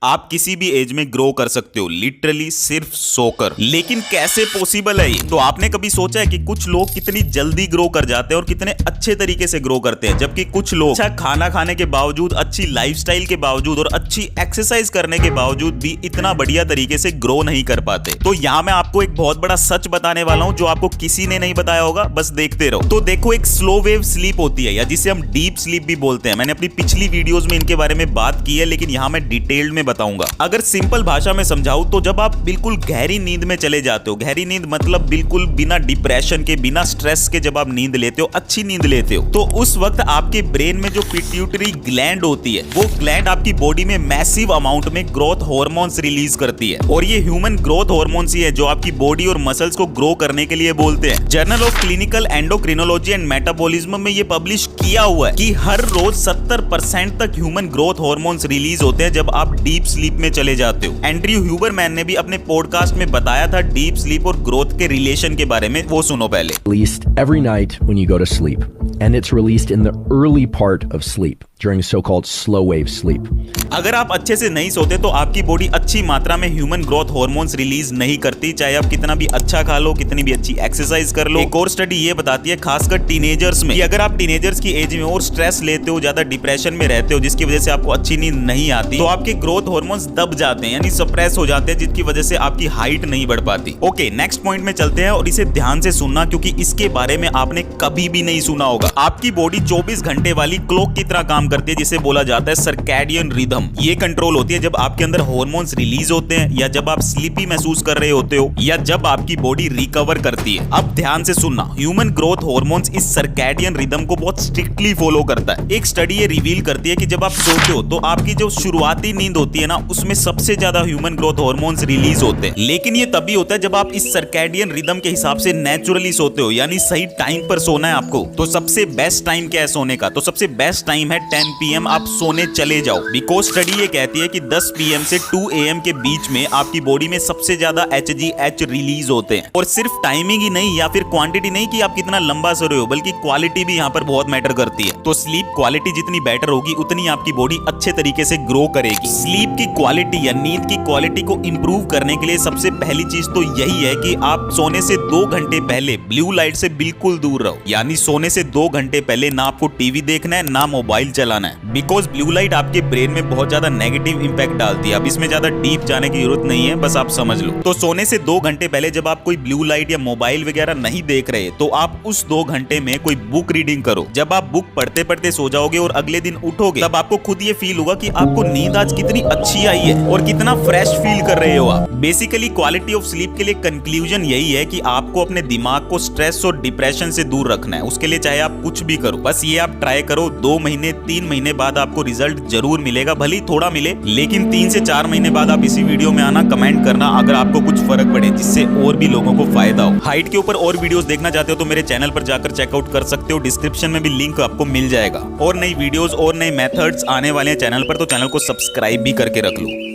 आप किसी भी एज में ग्रो कर सकते हो, लिटरली सिर्फ सोकर। लेकिन कैसे पॉसिबल है ये? तो आपने कभी सोचा है कि कुछ लोग कितनी जल्दी ग्रो कर जाते हैं और कितने अच्छे तरीके से ग्रो करते हैं, जबकि कुछ लोग अच्छा खाना खाने के बावजूद, अच्छी लाइफस्टाइल के बावजूद और अच्छी एक्सरसाइज करने के बावजूद भी इतना बढ़िया तरीके से ग्रो नहीं कर पाते। तो यहाँ मैं आपको एक बहुत बड़ा सच बताने वाला हूँ जो आपको किसी ने नहीं बताया होगा, बस देखते रहो। तो देखो, एक स्लो वेव स्लीप होती है या जिसे हम डीप स्लीप भी बोलते हैं। मैंने अपनी पिछली वीडियोस में इनके बारे में बात की है, लेकिन यहाँ मैं डिटेल्ड में बताऊंगा। अगर सिंपल भाषा में समझाऊं तो जब आप बिल्कुल गहरी नींद में चले जाते हो, गहरी नींद मतलब बिल्कुल बिना डिप्रेशन के, बिना स्ट्रेस के जब आप नींद लेते हो, अच्छी नींद लेते हो, तो उस वक्त आपके ब्रेन में जो पिट्यूटरी ग्लैंड होती है, वो ग्लैंड आपकी बॉडी में मैसिव अमाउंट में ग्रोथ हार्मोन्स रिलीज करती है। और ये ह्यूमन ग्रोथ हार्मोन्स ही है जो आपकी बॉडी और मसल्स को ग्रो करने के लिए बोलते हैं। Journal of clinical endocrinology and metabolism में ये पब्लिश किया हुआ है कि हर रोज 70% तक ह्यूमन ग्रोथ हार्मोन्स रिलीज होते हैं जब आप डीप स्लीप में चले जाते हो। एंड्रयू ह्यूबरमैन ने भी अपने पॉडकास्ट में बताया था डीप स्लीप और ग्रोथ के रिलेशन के बारे में, वो सुनो पहले। Released every night when you go to sleep, and it's released in the early part of sleep during so-called slow wave sleep. अगर आप अच्छे से नहीं सोते तो आपकी बॉडी अच्छी मात्रा में ह्यूमन ग्रोथ हार्मोन्स रिलीज नहीं करती, चाहे आप कितना भी अच्छा खा लो, कितनी भी अच्छी एक्सरसाइज कर लो। एक और स्टडी ये बताती है, खासकर टीनेजर्स में, कि अगर आप टीनेजर्स की एज में और स्ट्रेस लेते हो, ज्यादा डिप्रेशन में रहते हो, जिसकी वजह से आपको अच्छी नींद नहीं आती, तो आपके ग्रोथ हार्मोन्स दब जाते हैं, यानी सप्रेस हो जाते हैं, जिसकी वजह से आपकी हाइट नहीं बढ़ पाती। ओके, नेक्स्ट पॉइंट में चलते हैं और इसे ध्यान से सुनना, क्योंकि इसके बारे में आपने कभी भी नहीं सुना होगा। आपकी बॉडी 24 घंटे वाली क्लॉक की तरह काम करती है, जिसे बोला जाता है सर्कैडियन रिदम। ये कंट्रोल होती है जब आपके अंदर हार्मोन्स रिलीज होते हैं, या जब आप स्लीपी महसूस कर रहे होते हो, या जब आपकी बॉडी रिकवर करती है। अब ध्यान से सुनना, ह्यूमन ग्रोथ हार्मोन्स इस सर्कैडियन रिदम को बहुत स्ट्रिक्टली फॉलो करता है। एक स्टडी ये रिवील करती है कि जब आप सोते हो तो आपकी जो शुरुआती नींद होती है ना, उसमें सबसे ज्यादा ह्यूमन ग्रोथ हार्मोन्स रिलीज होते हैं। लेकिन ये तभी होता है जब आप इस सर्कैडियन रिदम के हिसाब से नेचुरली सोते हो, यानी सही टाइम पर सोना है आपको। तो सबसे बेस्ट टाइम क्या है सोने का? तो सबसे बेस्ट टाइम है 10 PM आप सोने चले जाओ। बिकॉज स्टडी ये कहती है कि 10 PM से 2 AM के बीच में आपकी बॉडी में सबसे ज्यादा HGH रिलीज होते हैं। और सिर्फ टाइमिंग ही नहीं या फिर क्वांटिटी नहीं कि आप कितना लंबा सो रहे हो, बल्कि क्वालिटी भी यहाँ पर बहुत मैटर करती है। तो स्लीप क्वालिटी जितनी बेटर होगी, उतनी आपकी बॉडी अच्छे तरीके से ग्रो करेगी। स्लीप की क्वालिटी या नींद की क्वालिटी को इंप्रूव करने के लिए सबसे पहली चीज तो यही है कि आप सोने से 2 घंटे पहले ब्लू लाइट से बिल्कुल दूर रहो। यानी सोने से 2 घंटे पहले ना आपको टीवी देखना है, ना मोबाइल चलाना है। बिकॉज ब्लू लाइट आपके ब्रेन में बहुत ज्यादा नेगेटिव इंपैक्ट डालती है। अब इसमें ज्यादा डीप जाने की जरूरत नहीं है, बस आप समझ लो। तो सोने से 2 घंटे पहले जब आप कोई ब्लू लाइट या मोबाइल वगैरह नहीं देख रहे, तो आप उस 2 घंटे में कोई बुक रीडिंग करो। जब आप बुक पढ़ते पढ़ते सो जाओगे और अगले दिन उठोगे, तब आपको खुद ये फील होगा कि आपको नींद आज कितनी अच्छी आई है और कितना फ्रेश फील कर रहे हो आप। बेसिकली क्वालिटी ऑफ स्लीप के लिए कंक्लूजन यही है कि आपको अपने दिमाग को स्ट्रेस और डिप्रेशन से दूर रखना है। उसके लिए चाहे आप कुछ भी करो, बस ये आप ट्राई करो। 2 महीने 3 महीने बाद आपको रिजल्ट जरूर मिलेगा, भले थोड़ा मिले, लेकिन 3 से 4 महीने बाद आप इसी वीडियो में आना, कमेंट करना अगर आपको कुछ फर्क पड़े, जिससे और भी लोगों को फायदा हो। हाइट के ऊपर और वीडियोस देखना चाहते हो तो मेरे चैनल पर जाकर चेकआउट कर सकते हो, डिस्क्रिप्शन में भी लिंक आपको मिल जाएगा। और नई वीडियोस और नए मेथड्स आने वाले हैं चैनल पर, तो चैनल को सब्सक्राइब भी करके रख लो।